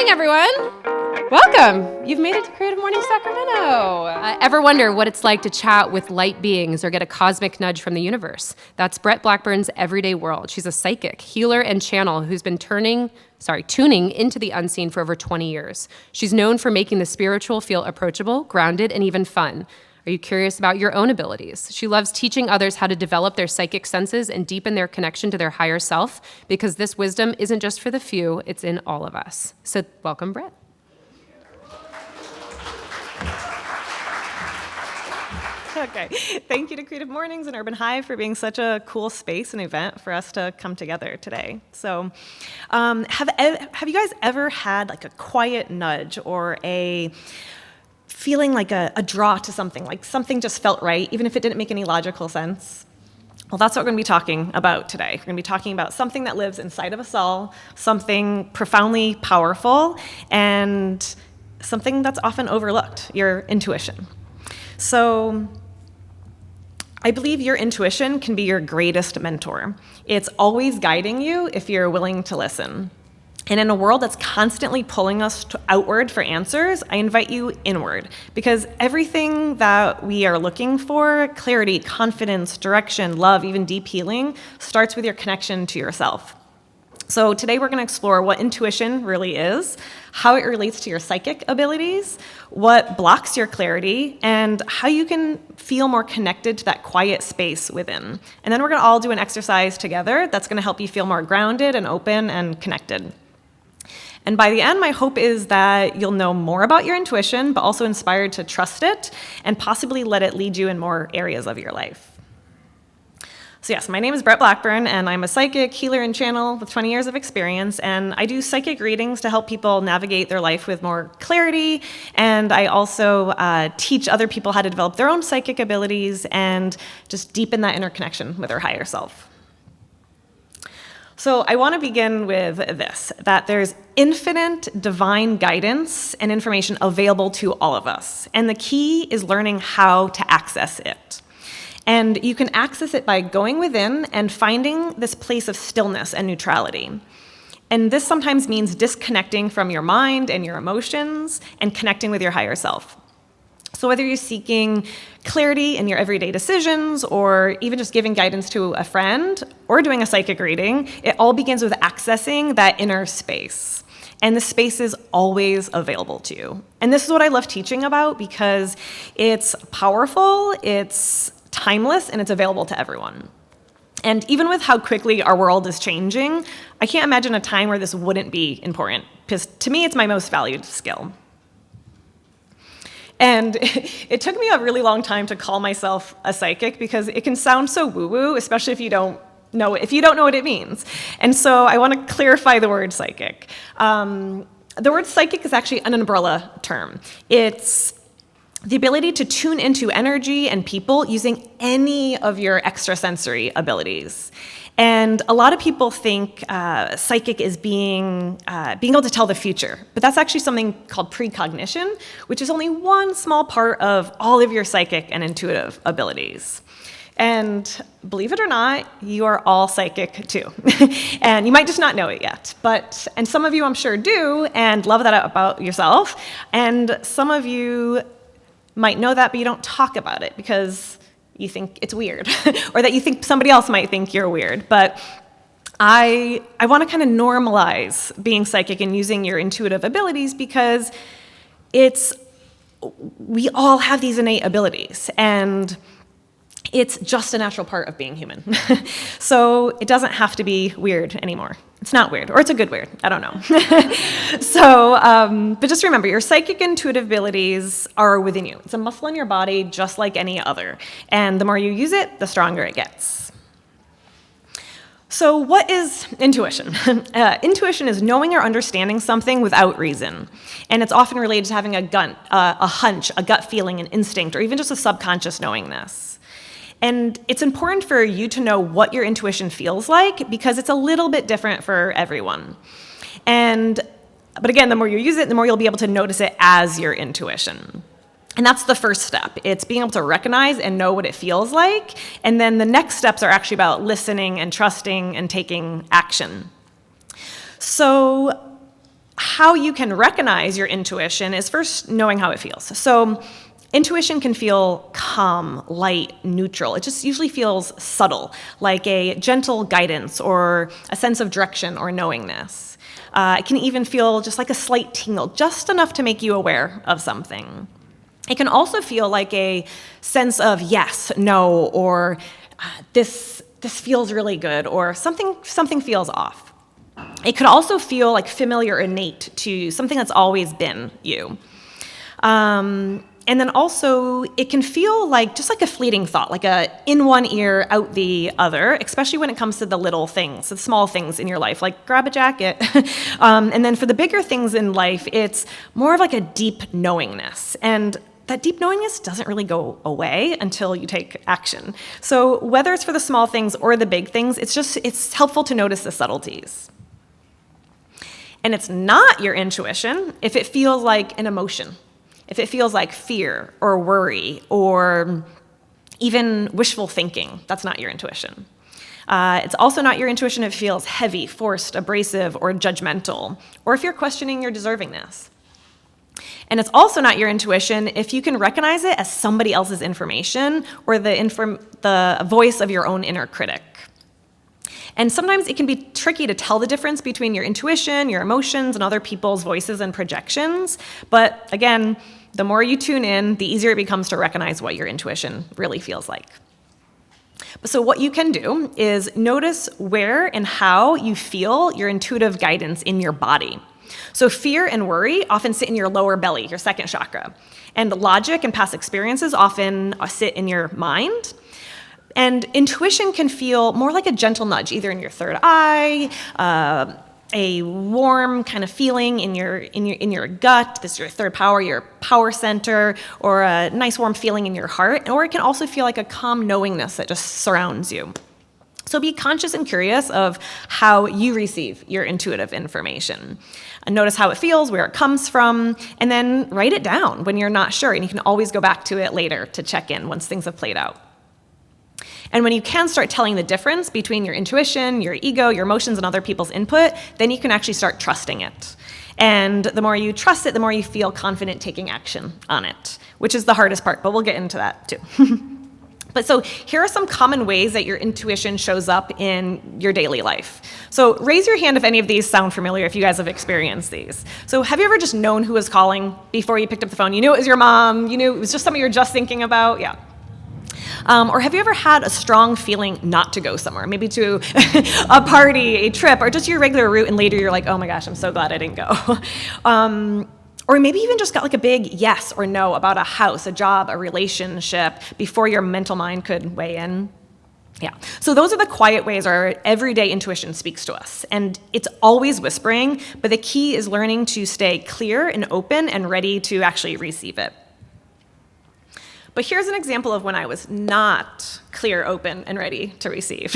morning, everyone. Welcome. You've made it to Creative Mornings Sacramento. Ever wonder what it's like to chat with light beings or get a cosmic nudge from the universe? That's Brett Blackburn's everyday world. She's a psychic, healer, and channel who's been tuning into the unseen for over 20 years. She's known for making the spiritual feel approachable, grounded, and even fun. Are you curious about your own abilities? She loves teaching others how to develop their psychic senses and deepen their connection to their higher self, because this wisdom isn't just for the few, it's in all of us. So welcome, Brett. Okay, thank you to Creative Mornings and Urban Hive for being such a cool space and event for us to come together today. So, have you guys ever had like a quiet nudge or a feeling like a draw to something, like something just felt right, even if it didn't make any logical sense? Well, that's what we're going to be talking about today. We're going to be talking about something that lives inside of us all, something profoundly powerful, and something that's often overlooked, your intuition. So, I believe your intuition can be your greatest mentor. It's always guiding you if you're willing to listen. And in a world that's constantly pulling us outward for answers, I invite you inward, because everything that we are looking for, clarity, confidence, direction, love, even deep healing, starts with your connection to yourself. So today we're going to explore what intuition really is, how it relates to your psychic abilities, what blocks your clarity, and how you can feel more connected to that quiet space within. And then we're going to all do an exercise together that's going to help you feel more grounded and open and connected. And by the end, my hope is that you'll know more about your intuition, but also inspired to trust it and possibly let it lead you in more areas of your life. So yes, my name is Brett Blackburn, and I'm a psychic, healer, and channel with 20 years of experience, and I do psychic readings to help people navigate their life with more clarity, and I also teach other people how to develop their own psychic abilities and just deepen that inner connection with their higher self. So I want to begin with this, that there's infinite divine guidance and information available to all of us, and the key is learning how to access it. And you can access it by going within and finding this place of stillness and neutrality. And this sometimes means disconnecting from your mind and your emotions and connecting with your higher self. So whether you're seeking clarity in your everyday decisions or even just giving guidance to a friend or doing a psychic reading, it all begins with accessing that inner space. And the space is always available to you. And this is what I love teaching about because it's powerful, it's timeless, and it's available to everyone. And even with how quickly our world is changing, I can't imagine a time where this wouldn't be important, because to me, it's my most valued skill. And it took me a really long time to call myself a psychic because it can sound so woo-woo, especially if you don't know what it means. And so I want to clarify the word psychic. The word psychic is actually an umbrella term. It's the ability to tune into energy and people using any of your extrasensory abilities. And a lot of people think psychic is being able to tell the future, but that's actually something called precognition, which is only one small part of all of your psychic and intuitive abilities. And believe it or not, you are all psychic too. And you might just not know it yet, and some of you I'm sure do and love that about yourself, and some of you might know that, but you don't talk about it because you think it's weird, or that you think somebody else might think you're weird. But I want to kind of normalize being psychic and using your intuitive abilities because we all have these innate abilities, and it's just a natural part of being human. So it doesn't have to be weird anymore. It's not weird, or it's a good weird, I don't know. But just remember, your psychic intuitive abilities are within you. It's a muscle in your body just like any other. And the more you use it, the stronger it gets. So what is intuition? Intuition is knowing or understanding something without reason. And it's often related to having a hunch, a gut feeling, an instinct, or even just a subconscious knowingness. And it's important for you to know what your intuition feels like because it's a little bit different for everyone. But again, the more you use it, the more you'll be able to notice it as your intuition. And that's the first step. It's being able to recognize and know what it feels like. And then the next steps are actually about listening and trusting and taking action. So how you can recognize your intuition is first knowing how it feels. So intuition can feel calm, light, neutral. It just usually feels subtle, like a gentle guidance or a sense of direction or knowingness. It can even feel just like a slight tingle, just enough to make you aware of something. It can also feel like a sense of yes, no, or this feels really good, or something feels off. It could also feel like familiar or innate to something that's always been you. And then also, it can feel like just like a fleeting thought, like a in one ear, out the other, especially when it comes to the little things, the small things in your life, like grab a jacket. And then for the bigger things in life, it's more of like a deep knowingness. And that deep knowingness doesn't really go away until you take action. So whether it's for the small things or the big things, it's helpful to notice the subtleties. And it's not your intuition if it feels like an emotion. If it feels like fear or worry or even wishful thinking, that's not your intuition. It's also not your intuition if it feels heavy, forced, abrasive, or judgmental, or if you're questioning your deservingness. And it's also not your intuition if you can recognize it as somebody else's information or the voice of your own inner critic. And sometimes it can be tricky to tell the difference between your intuition, your emotions, and other people's voices and projections. But again, the more you tune in, the easier it becomes to recognize what your intuition really feels like. So what you can do is notice where and how you feel your intuitive guidance in your body. So fear and worry often sit in your lower belly, your second chakra. And logic and past experiences often sit in your mind. And intuition can feel more like a gentle nudge, either in your third eye, a warm kind of feeling in your gut. This is your third power, your power center, or a nice warm feeling in your heart. Or it can also feel like a calm knowingness that just surrounds you. So be conscious and curious of how you receive your intuitive information. And notice how it feels, where it comes from, and then write it down when you're not sure. And you can always go back to it later to check in once things have played out. And when you can start telling the difference between your intuition, your ego, your emotions, and other people's input, then you can actually start trusting it. And the more you trust it, the more you feel confident taking action on it, which is the hardest part, but we'll get into that too. But so here are some common ways that your intuition shows up in your daily life. So raise your hand if any of these sound familiar, if you guys have experienced these. So have you ever just known who was calling before you picked up the phone? You knew it was your mom, you knew it was just something you were just thinking about? Yeah. Or have you ever had a strong feeling not to go somewhere, maybe to a party, a trip, or just your regular route, and later you're like, oh my gosh, I'm so glad I didn't go. Or maybe even just got like a big yes or no about a house, a job, a relationship before your mental mind could weigh in. Yeah, so those are the quiet ways our everyday intuition speaks to us. And it's always whispering, but the key is learning to stay clear and open and ready to actually receive it. But here's an example of when I was not clear, open, and ready to receive.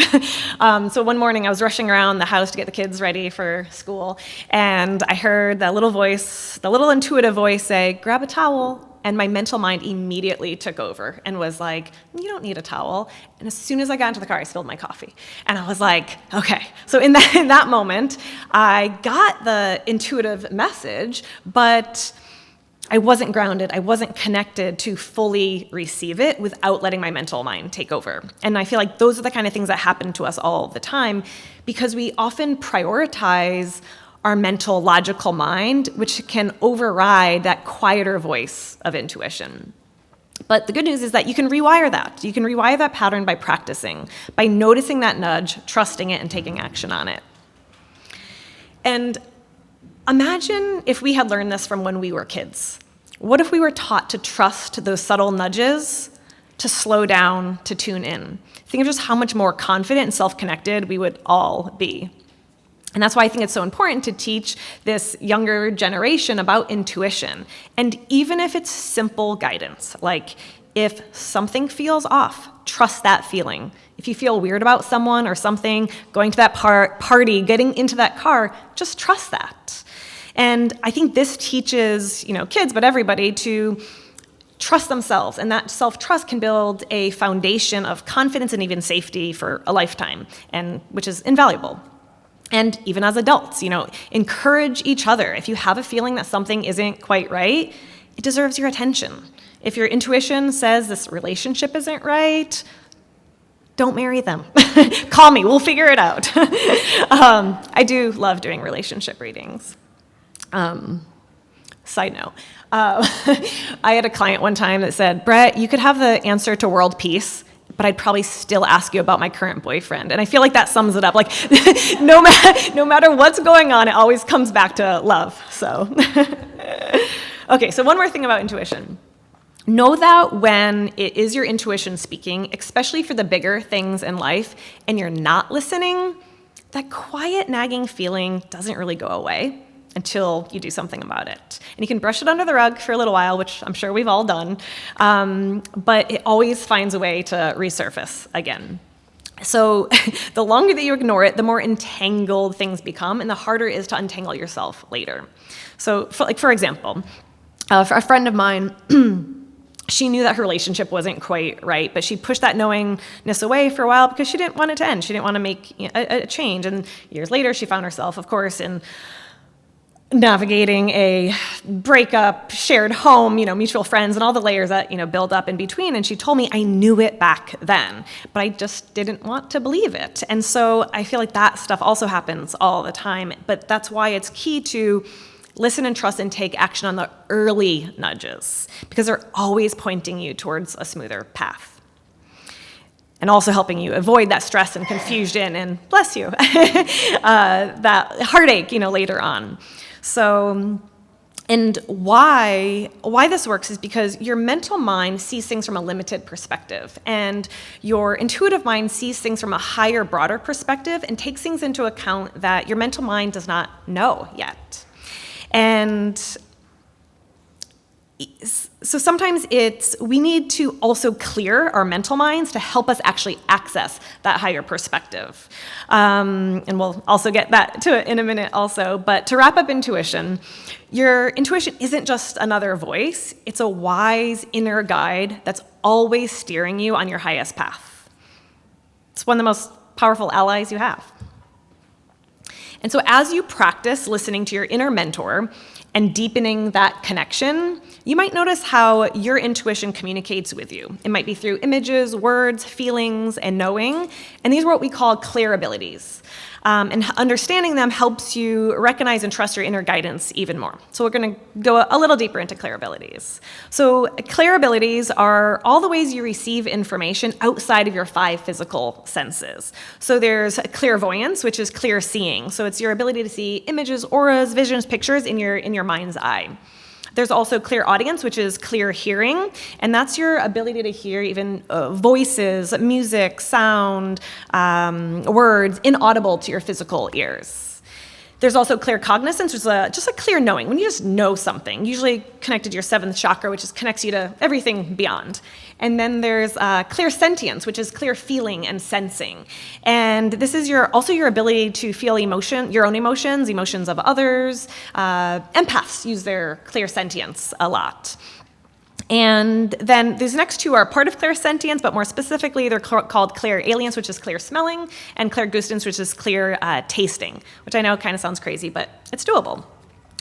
So one morning I was rushing around the house to get the kids ready for school, and I heard that little voice, the little intuitive voice say, grab a towel. And my mental mind immediately took over and was like, you don't need a towel. And as soon as I got into the car, I spilled my coffee. And I was like, okay. So in that moment, I got the intuitive message, but I wasn't grounded, I wasn't connected to fully receive it without letting my mental mind take over. And I feel like those are the kind of things that happen to us all the time because we often prioritize our mental, logical mind, which can override that quieter voice of intuition. But the good news is that you can rewire that. You can rewire that pattern by practicing, by noticing that nudge, trusting it, and taking action on it. And imagine if we had learned this from when we were kids. What if we were taught to trust those subtle nudges, to slow down, to tune in? Think of just how much more confident and self-connected we would all be. And that's why I think it's so important to teach this younger generation about intuition. And even if it's simple guidance, like if something feels off, trust that feeling. If you feel weird about someone or something, going to that party, getting into that car, just trust that. And I think this teaches, kids, but everybody to trust themselves. And that self-trust can build a foundation of confidence and even safety for a lifetime, and which is invaluable. And even as adults, encourage each other. If you have a feeling that something isn't quite right, it deserves your attention. If your intuition says this relationship isn't right, don't marry them. Call me, we'll figure it out. I do love doing relationship readings. Side note, I had a client one time that said, Brett, you could have the answer to world peace, but I'd probably still ask you about my current boyfriend. And I feel like that sums it up. Like, no matter what's going on, it always comes back to love. So, okay, so one more thing about intuition. Know that when it is your intuition speaking, especially for the bigger things in life, and you're not listening, that quiet nagging feeling doesn't really go away until you do something about it. And you can brush it under the rug for a little while, which I'm sure we've all done, but it always finds a way to resurface again. So the longer that you ignore it, the more entangled things become, and the harder it is to untangle yourself later. So for example, for a friend of mine, she knew that her relationship wasn't quite right, but she pushed that knowingness away for a while because she didn't want it to end. She didn't want to make a change. And years later, she found herself, of course, in navigating a breakup, shared home, mutual friends, and all the layers that, build up in between. And she told me, I knew it back then, but I just didn't want to believe it. And so I feel like that stuff also happens all the time. But that's why it's key to listen and trust and take action on the early nudges, because they're always pointing you towards a smoother path. And also helping you avoid that stress and confusion and, bless you, that heartache, later on. So, and why this works is because your mental mind sees things from a limited perspective, and your intuitive mind sees things from a higher, broader perspective and takes things into account that your mental mind does not know yet. And so sometimes we need to also clear our mental minds to help us actually access that higher perspective. And we'll also get that to it in a minute also. But to wrap up intuition, your intuition isn't just another voice. It's a wise inner guide that's always steering you on your highest path. It's one of the most powerful allies you have. And so as you practice listening to your inner mentor and deepening that connection, you might notice how your intuition communicates with you. It might be through images, words, feelings, and knowing. And these are what we call clear abilities. And understanding them helps you recognize and trust your inner guidance even more. So we're going to go a little deeper into clear abilities. So clear abilities are all the ways you receive information outside of your 5 physical senses. So there's clairvoyance, which is clear seeing. So it's your ability to see images, auras, visions, pictures in your mind's eye. There's also clear audience, which is clear hearing, and that's your ability to hear even voices, music, sound, words, inaudible to your physical ears. There's also clear cognizance, which is just a clear knowing, when you just know something, usually connected to your 7th chakra, which connects you to everything beyond. And then there's clear sentience, which is clear feeling and sensing. And this is also your ability to feel your own emotions of others. Empaths use their clear sentience a lot. And then these next 2 are part of clairsentience, but more specifically, they're called clairalience, which is clear smelling, and clairgustance, which is clear tasting, which I know kind of sounds crazy, but it's doable.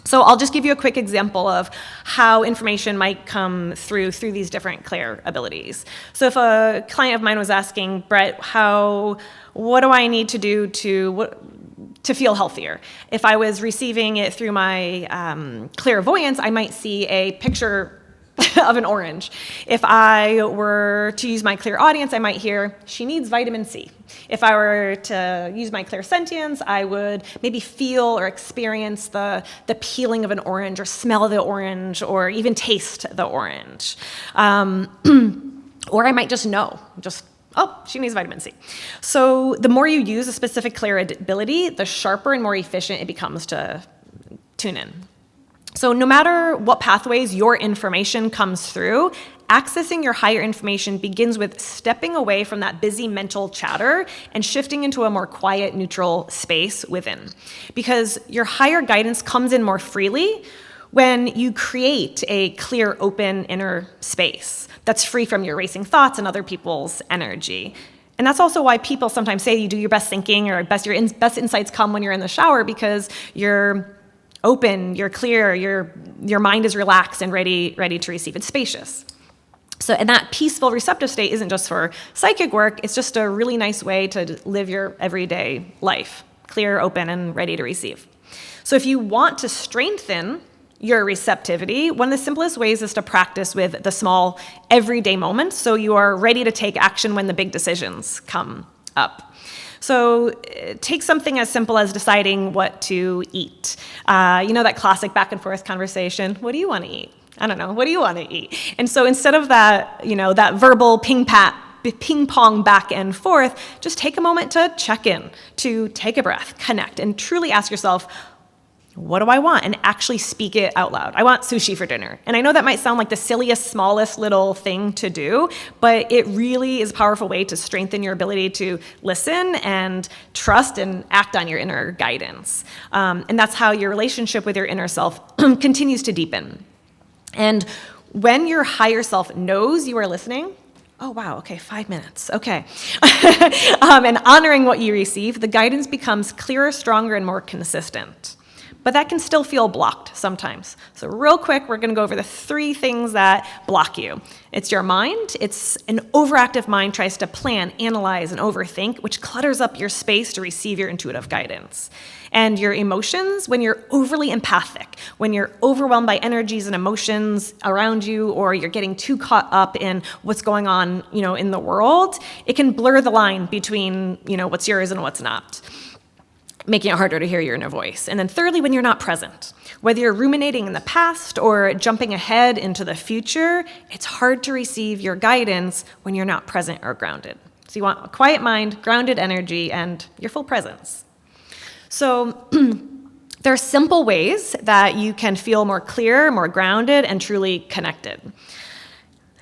So I'll just give you a quick example of how information might come through these different clair abilities. So if a client of mine was asking, Brett, what do I need to do to feel healthier? If I was receiving it through my clairvoyance, I might see a picture of an orange. If I were to use my clear audience, I might hear, she needs vitamin C. If I were to use my clairsentience, I would maybe feel or experience the peeling of an orange, or smell the orange, or even taste the orange. Or I might just know, oh, she needs vitamin C. So the more you use a specific clear ability, the sharper and more efficient it becomes to tune in. So no matter what pathways your information comes through, accessing your higher information begins with stepping away from that busy mental chatter and shifting into a more quiet, neutral space within. Because your higher guidance comes in more freely when you create a clear, open inner space that's free from your racing thoughts and other people's energy. And that's also why people sometimes say you do your best thinking, or best insights come when you're in the shower, because you're open, you're clear, your mind is relaxed and ready to receive. It's spacious. So, and that peaceful receptive state isn't just for psychic work, it's just a really nice way to live your everyday life, clear, open, and ready to receive. So if you want to strengthen your receptivity, one of the simplest ways is to practice with the small everyday moments, so you are ready to take action when the big decisions come up. So take something as simple as deciding what to eat. That classic back and forth conversation, what do you want to eat? I don't know, what do you want to eat? And so instead of that, that verbal ping pong back and forth, just take a moment to check in, to take a breath, connect, and truly ask yourself, what do I want? And actually speak it out loud. I want sushi for dinner. And I know that might sound like the silliest, smallest little thing to do, but it really is a powerful way to strengthen your ability to listen and trust and act on your inner guidance. And that's how your relationship with your inner self continues to deepen. And when your higher self knows you are listening, oh, wow, okay, 5 minutes, okay. And honoring what you receive, the guidance becomes clearer, stronger, and more consistent. But that can still feel blocked sometimes. So real quick, we're gonna go over the 3 things that block you. It's your mind. It's an overactive mind tries to plan, analyze, and overthink, which clutters up your space to receive your intuitive guidance. And your emotions, when you're overly empathic, when you're overwhelmed by energies and emotions around you, or you're getting too caught up in what's going on, in the world, it can blur the line between, what's yours and what's not, making it harder to hear your inner voice. And then thirdly, when you're not present, whether you're ruminating in the past or jumping ahead into the future, it's hard to receive your guidance when you're not present or grounded. So you want a quiet mind, grounded energy, and your full presence. So there are simple ways that you can feel more clear, more grounded, and truly connected.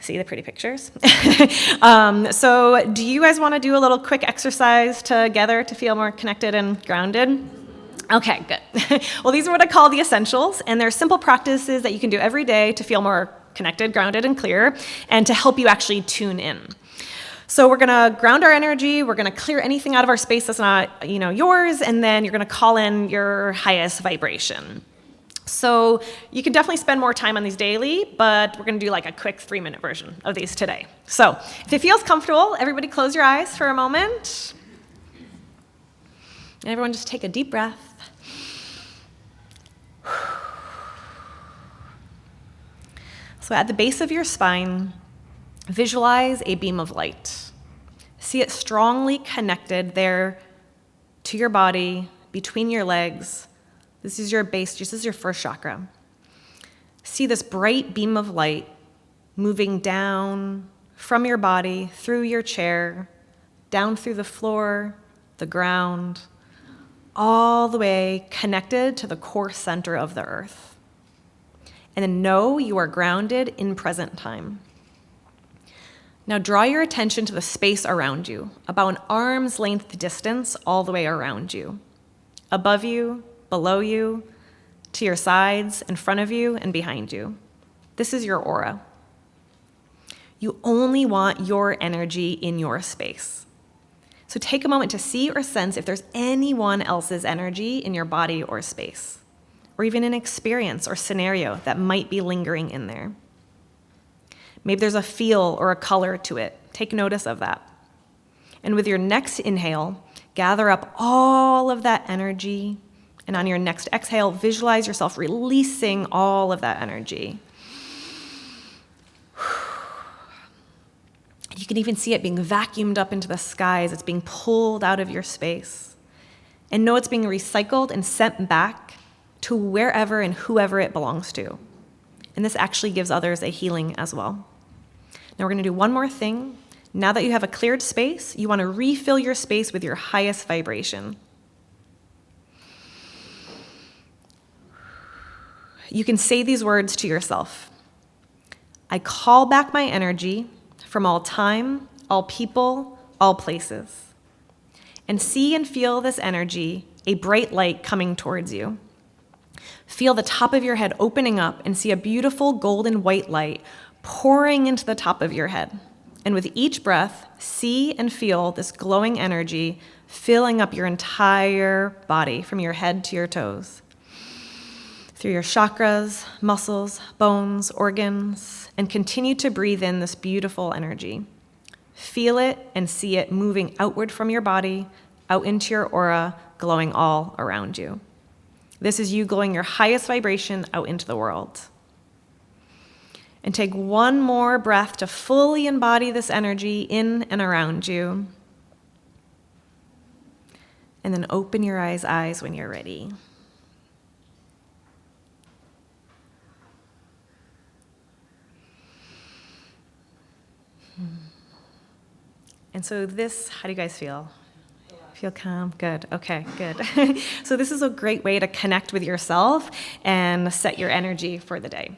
See the pretty pictures? So do you guys want to do a little quick exercise together to feel more connected and grounded? Okay, good. Well, these are what I call the essentials, and they're simple practices that you can do every day to feel more connected, grounded, and clear, and to help you actually tune in. So we're gonna ground our energy, we're gonna clear anything out of our space that's not, yours, and then you're gonna call in your highest vibration. So you can definitely spend more time on these daily, but we're gonna do like a quick 3-minute version of these today. So if it feels comfortable, everybody close your eyes for a moment. And everyone just take a deep breath. So at the base of your spine, visualize a beam of light. See it strongly connected there to your body, between your legs. This is your base, this is your first chakra. See this bright beam of light moving down from your body, through your chair, down through the floor, the ground, all the way connected to the core center of the earth. And then know you are grounded in present time. Now draw your attention to the space around you, about an arm's length distance all the way around you. Above you, below you, to your sides, in front of you, and behind you. This is your aura. You only want your energy in your space. So take a moment to see or sense if there's anyone else's energy in your body or space, or even an experience or scenario that might be lingering in there. Maybe there's a feel or a color to it. Take notice of that. And with your next inhale, gather up all of that energy. And on your next exhale, visualize yourself releasing all of that energy. You can even see it being vacuumed up into the skies. It's being pulled out of your space. And know it's being recycled and sent back to wherever and whoever it belongs to. And this actually gives others a healing as well. Now we're going to do one more thing. Now that you have a cleared space, you want to refill your space with your highest vibration. You can say these words to yourself. I call back my energy from all time, all people, all places. And see and feel this energy, a bright light coming towards you. Feel the top of your head opening up and see a beautiful golden white light pouring into the top of your head. And with each breath, see and feel this glowing energy filling up your entire body from your head to your toes, through your chakras, muscles, bones, organs, and continue to breathe in this beautiful energy. Feel it and see it moving outward from your body, out into your aura, glowing all around you. This is you glowing your highest vibration out into the world. And take one more breath to fully embody this energy in and around you. And then open your eyes when you're ready. And so this, how do you guys feel? Feel calm? Good. Okay, good. So this is a great way to connect with yourself and set your energy for the day.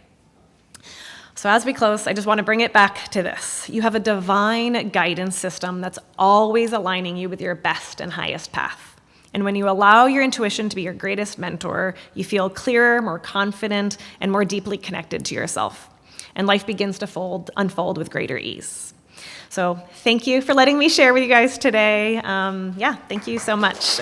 So as we close, I just want to bring it back to this. You have a divine guidance system that's always aligning you with your best and highest path. And when you allow your intuition to be your greatest mentor, you feel clearer, more confident, and more deeply connected to yourself. And life begins to unfold with greater ease. So thank you for letting me share with you guys today. Thank you so much.